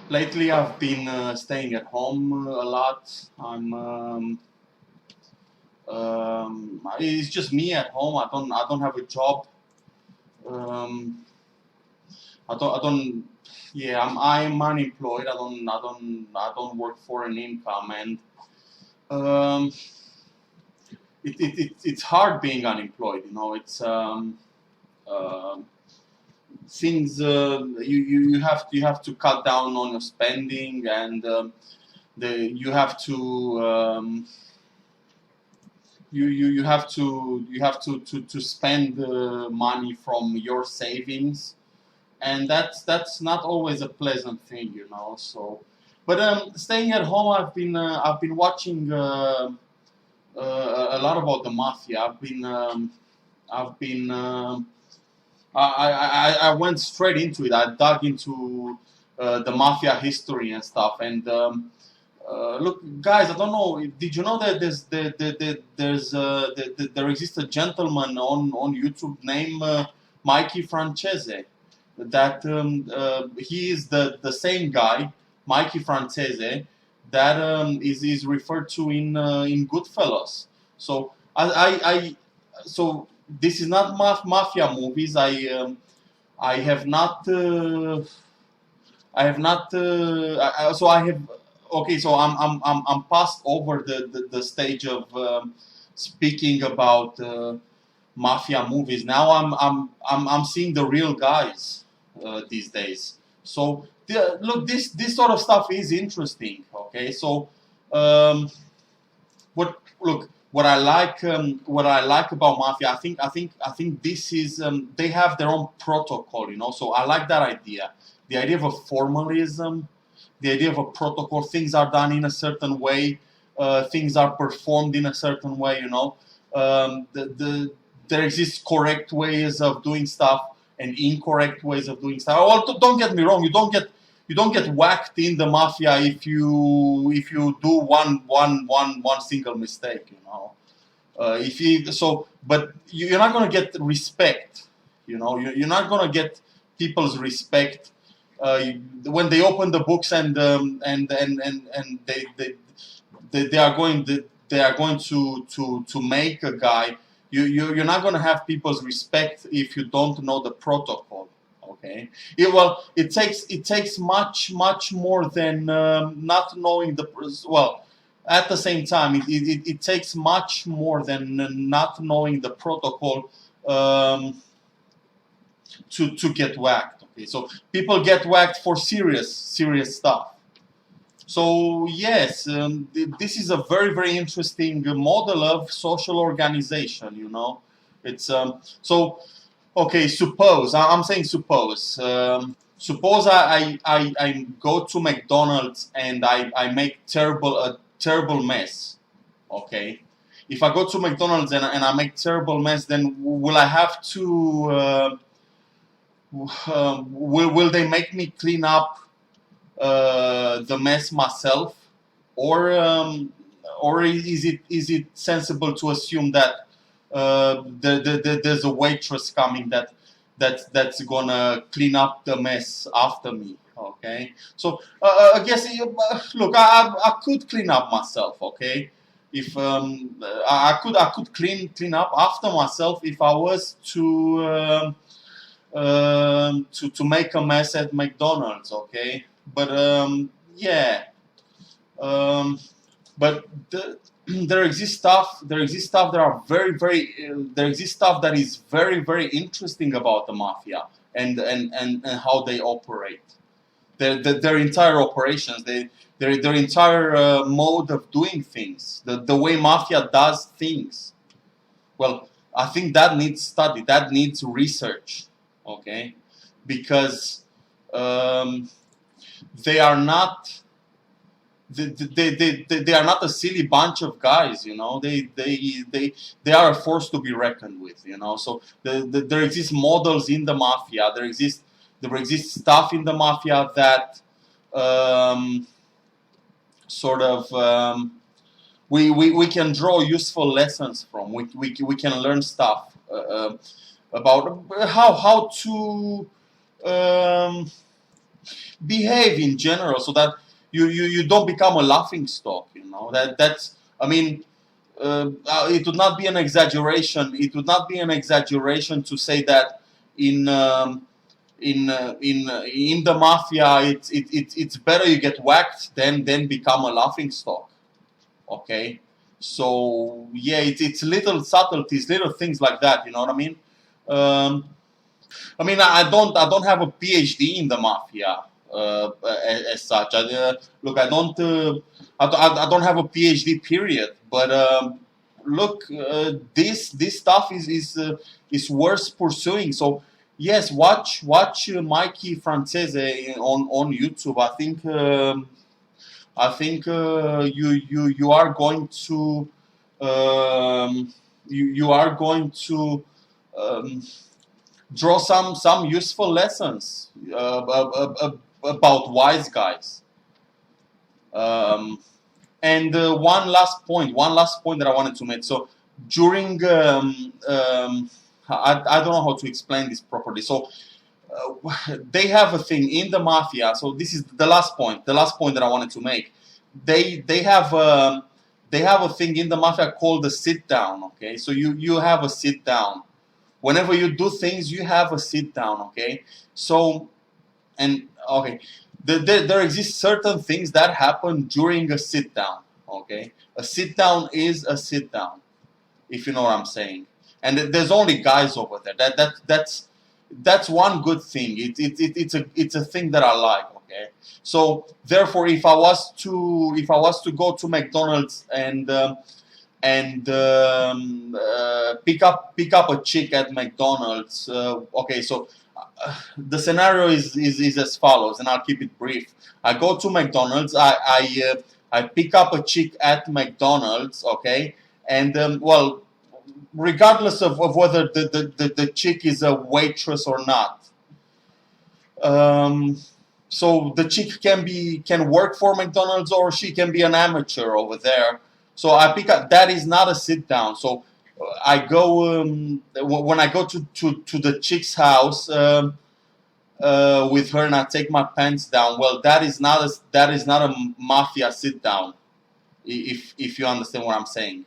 Lately, I've been staying at home a lot. It's just me at home. I don't have a job. Um, I don't. Yeah, I'm unemployed. I don't work for an income, and um, it's hard being unemployed. Um things you have to cut down on your spending, and you have to you have to spend money from your savings, and that's not always a pleasant thing. So, but staying at home, I've been watching a lot about the mafia. I went straight into it. I dug into the mafia history and stuff. And look, guys, I don't know. Did you know that there exists a gentleman on YouTube named Mikey Franzese? That he is the same guy, Mikey Franzese, that is referred to in Goodfellas. So so this is not mafia movies. I have not. I have not. So I have. Okay, so I'm past over the stage of speaking about mafia movies. Now I'm seeing the real guys these days. So look, this sort of stuff is interesting. Okay, so um, what I like about mafia, I think this is they have their own protocol. So I like that idea, the idea of a formalism, the idea of a protocol. Things are done in a certain way, things are performed in a certain way. There exists correct ways of doing stuff and incorrect ways of doing stuff. Well, don't get me wrong, you don't get whacked in the mafia if you do one single mistake. If you so, but you're not gonna get respect. You're not gonna get people's respect when they open the books and they are going to make a guy. You're not gonna have people's respect if you don't know the protocol. Okay. It takes much more than not knowing the well. At the same time, it takes much more than not knowing the protocol to get whacked. Okay, so people get whacked for serious stuff. So yes, this is a very interesting model of social organization. It's so. Okay, I'm saying suppose I go to McDonald's and I make a terrible mess. Okay, if I go to McDonald's and I make terrible mess, then will I have to will they make me clean up the mess myself, or is it sensible to assume that there's a waitress coming that's gonna clean up the mess after me? Okay, so I guess look, I could clean up myself. Okay, if I could clean up after myself if I was to make a mess at McDonald's. Okay, but yeah. Um, but there exists stuff. There exists stuff that are there exists stuff that is very interesting about the mafia and how they operate. Their entire operations. Their entire mode of doing things. The way mafia does things. Well, I think that needs study. That needs research. Okay, because they are not. They are not a silly bunch of guys. They are a force to be reckoned with. So there exist models in the mafia. There exists stuff in the mafia that sort of we can draw useful lessons from. We can learn stuff about how to behave in general, so that you don't become a laughing stock. That's, I mean, it would not be an exaggeration. It would not be an exaggeration to say that in in the mafia, it's better you get whacked than become a laughing stock. Okay, so yeah, it's little subtleties, little things like that. You know what I mean? Um, I mean, I don't have a PhD in the mafia as such. Look, I don't have a PhD period. But look, this stuff is worth pursuing. So yes, watch Mikey Franzese on YouTube. I think you are going to you are going to um, draw some useful lessons about wise guys. Um, and one last point that I wanted to make. So during I don't know how to explain this properly. So they have a thing in the mafia. So this is the last point. The last point that I wanted to make. They have a thing in the mafia called the sit down. Okay, so you have a sit down. Whenever you do things, you have a sit down. Okay, so and okay, there exist certain things that happen during a sit down. Okay, a sit down is a sit down, if you know what I'm saying. And there's only guys over there. That's one good thing. It's a thing that I like. Okay, so therefore, if I was to go to McDonald's and pick up a chick at McDonald's, okay, so the scenario is as follows, and I'll keep it brief. I go to McDonald's. I pick up a chick at McDonald's. Okay, and well, regardless of whether the chick is a waitress or not. So the chick can work for McDonald's, or she can be an amateur over there. So I pick up. That is not a sit down. So I go when I go to the chick's house with her, and I take my pants down. Well, that is not a mafia sit down. If you understand what I'm saying.